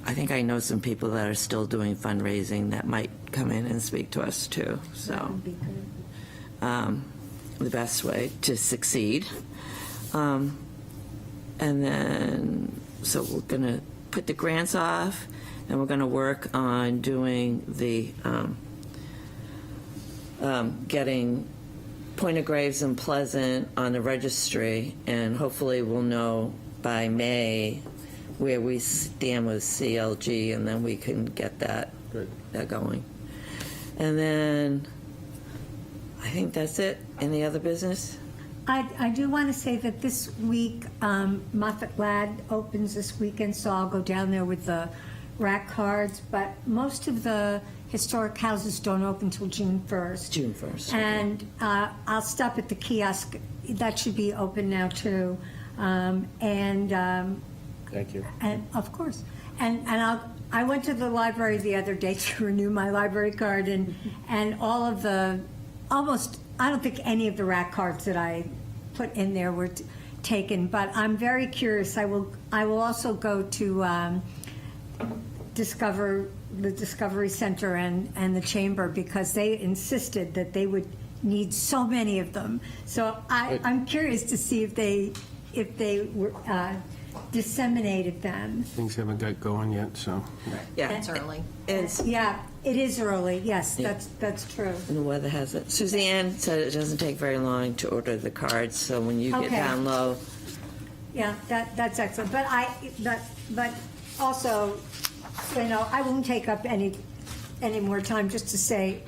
I think I know some people that are still doing fundraising that might come in and speak to us too, so. The best way to succeed. And then, so we're going to put the grants off, and we're going to work on doing the, getting Point of Graves and Pleasant on the registry, and hopefully we'll know by May where we stand with CLG, and then we can get that going. And then, I think that's it. Any other business? I do want to say that this week, Moffett Lad opens this weekend, so I'll go down there with the rack cards, but most of the historic houses don't open until June 1st. June 1st. okay. And I'll stop at the kiosk. That should be open now, too. Thank you. And of course, and I went to the library the other day to renew my library card, and all of the I don't think any of the rack cards that I put in there were taken, but I'm very curious. I will also go to the Discovery Center and the Chamber, because they insisted that they would need so many of them. So I'm curious to see if they were disseminated them. Things haven't got going yet, so. Yeah. It's early. Yeah, it is early. Yes, Yeah. that's true. And the weather has it. Suzanne said it doesn't take very long to order the cards, so when you get Okay. down low, Yeah, that's excellent. But also, I won't take up any more time just to say,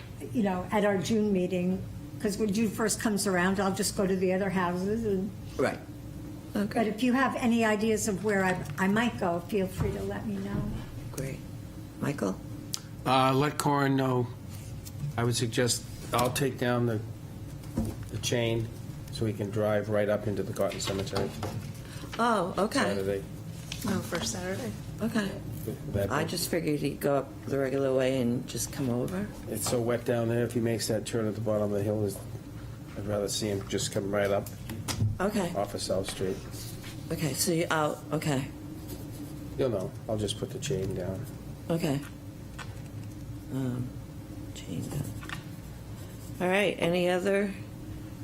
at our June meeting, because when June 1st comes around, I'll just go to the other houses. right. But Okay, if you have any ideas of where I might go, feel free to let me know. great. Michael? Let Corin know. I would suggest I'll take down the chain so we can drive right up into the Cotton Cemetery Oh, okay, Saturday. Oh, for Saturday. okay. That- I just figured he'd go up the regular way and just come over. It's so wet down there. If he makes that turn at the bottom of the hill, I'd rather see him just come right up Okay, off of South Street. okay, so you out, okay, You'll know. I'll just put the chain down. okay. Chain down. All right, any other?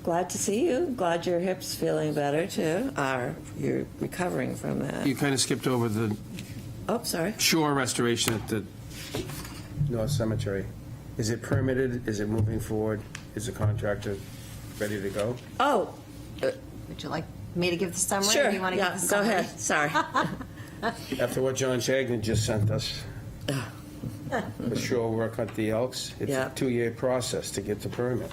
Glad to see you. Glad your hip's feeling better too, or you're recovering from that. You kind of skipped over the Oh, sorry. shore restoration at the North Cemetery. Is it permitted? Is it moving forward? Is the contractor ready to go? Oh, Would you like me to give the summary? or sure, do you want to yeah, give the go summary? ahead, sorry. After what John Shagnon just sent us. The shore work at the Elks, it's Yeah. a 2-year process to get the permit.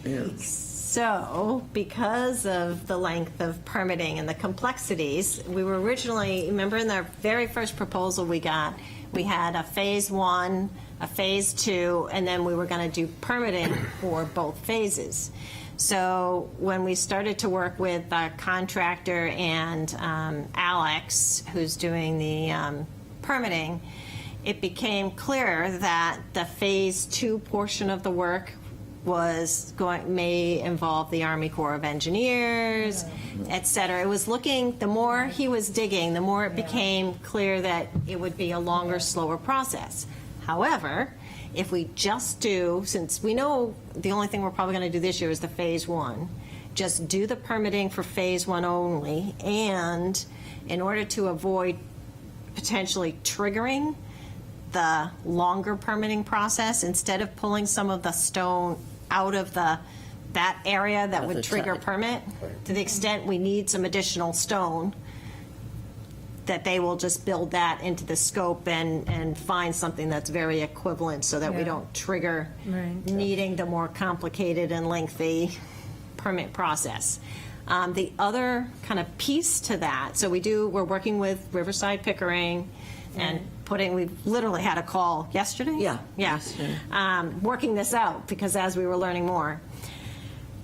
Yeah. So, because of the length of permitting and the complexities, we were originally, remember in the very first proposal we got, we had a phase 1, a phase 2, and then we were going to do permitting for both phases. So when we started to work with the contractor and Alex, who's doing the permitting, it became clear that the phase 2 portion of the work may involve the Army Corps of Engineers, et cetera. It was looking, the more he was digging, the more it became clear that it would be a longer, slower process. However, if we just do, since we know the only thing we're probably going to do this year is the phase 1, just do the permitting for Phase 1 only, and in order to avoid potentially triggering the longer permitting process, instead of pulling some of the stone out of that area that Of would the trigger a side. permit, to the extent we need some additional stone, that they will just build that into the scope and find something that's very equivalent so that we Yeah. don't trigger Right. needing the more complicated and lengthy permit process. The other kind of piece to that, so we're working with Riverside Pickering and we've literally had a call yesterday? Yeah, Yeah. yesterday. Working this out, because as we were learning more,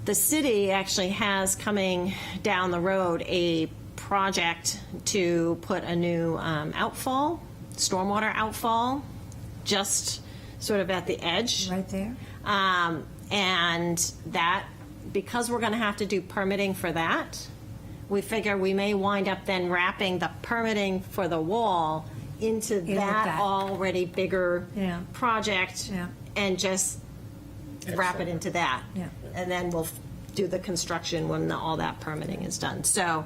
the city actually has coming down the road a project to put a new outfall, stormwater outfall, just sort of at the edge. Right there? And that, because we're going to have to do permitting for that, we figure we may wind up then wrapping the permitting for the wall into that that. already bigger Yeah. project Yeah. and just wrap it into that. Yeah. And then we'll do the construction when all that permitting is done. So,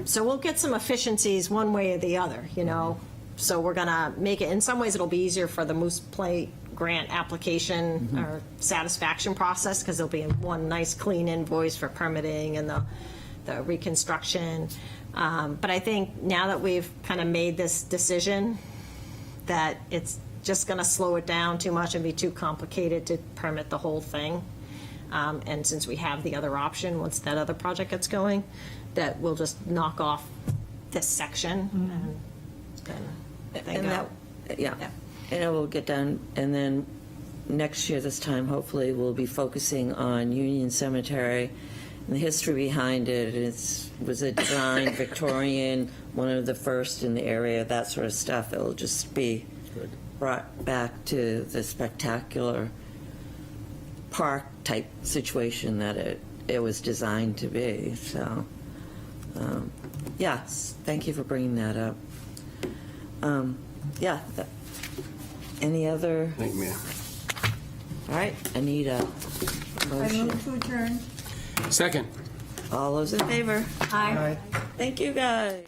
so we'll get some efficiencies one way or the other, you know? So we're gonna make it, in some ways it'll be easier for the Moose Plate grant application or satisfaction process, because there'll be one nice clean invoice for permitting and the reconstruction. But I think now that we've kind of made this decision, that it's just going to slow it down too much and be too complicated to permit the whole thing. And since we have the other option, once that other project gets going, that we'll just knock off this section and then And go. that, yeah, and it will get done, and then next year, this time, hopefully, we'll be focusing on Union Cemetery and the history behind it. Was a design Victorian, one of the first in the area, that sort of stuff. It'll just be brought back to the spectacular park-type situation that it was designed to be, so, yes, thank you for bringing that up. Yeah. Any other? Nightmare. All right, I need a I motion. move to adjourn. Second. All those in favor? Aye. Thank you, guys.